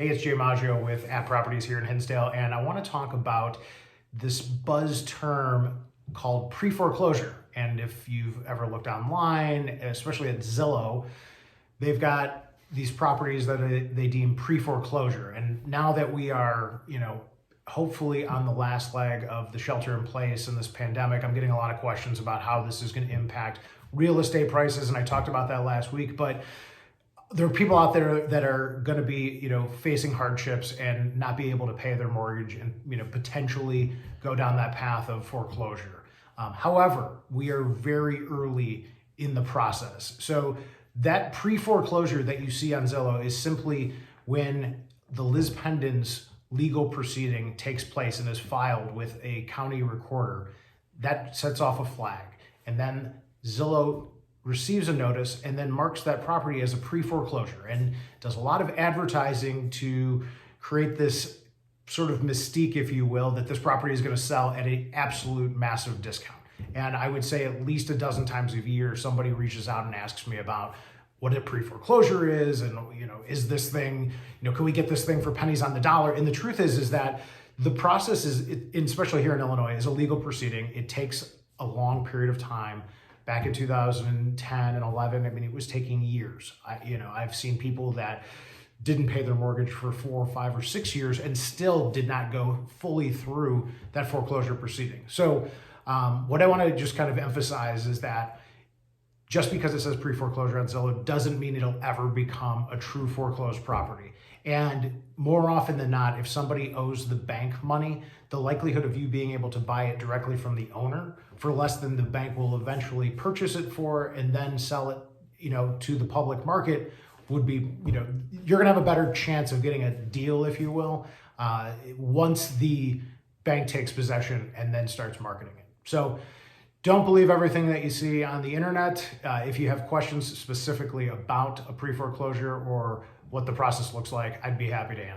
Hey, it's Jay Maggio with App Properties here in Hinsdale, and I want to talk about this buzz term called pre-foreclosure. And if you've ever looked online, especially at Zillow, they've got these properties that they deem pre-foreclosure. And now that we are, hopefully on the last leg of the shelter in place in this pandemic, I'm getting a lot of questions about how this is going to impact real estate prices. And I talked about that last week, but there are people out there that are going to be, facing hardships and not be able to pay their mortgage and, potentially go down that path of foreclosure. However, we are very early in the process. So that pre-foreclosure that you see on Zillow is simply when the Liz Pendon's legal proceeding takes place and is filed with a county recorder. That sets off a flag. And then Zillow receives a notice and then marks that property as a pre-foreclosure and does a lot of advertising to create this sort of mystique, if you will, that this property is going to sell at an absolute massive discount. And I would say at least a dozen times a year, somebody reaches out and asks me about what a pre-foreclosure is and, is this thing, can we get this thing for pennies on the dollar? And the truth is that the process is, especially here in Illinois, is a legal proceeding. It takes a long period of time. Back in 2010 and 11, it was taking years. I've seen people that didn't pay their mortgage for 4, 5, or 6 years and still did not go fully through that foreclosure proceeding. So what I want to just kind of emphasize is that just because it says pre-foreclosure on Zillow doesn't mean it'll ever become a true foreclosed property. And more often than not, if somebody owes the bank money, the likelihood of you being able to buy it directly from the owner for less than the bank will eventually purchase it for and then sell it, to the public market would be, you're gonna have a better chance of getting a deal, if you will, once the bank takes possession and then starts marketing it. So don't believe everything that you see on the internet. If you have questions specifically about a pre-foreclosure or what the process looks like, I'd be happy to answer.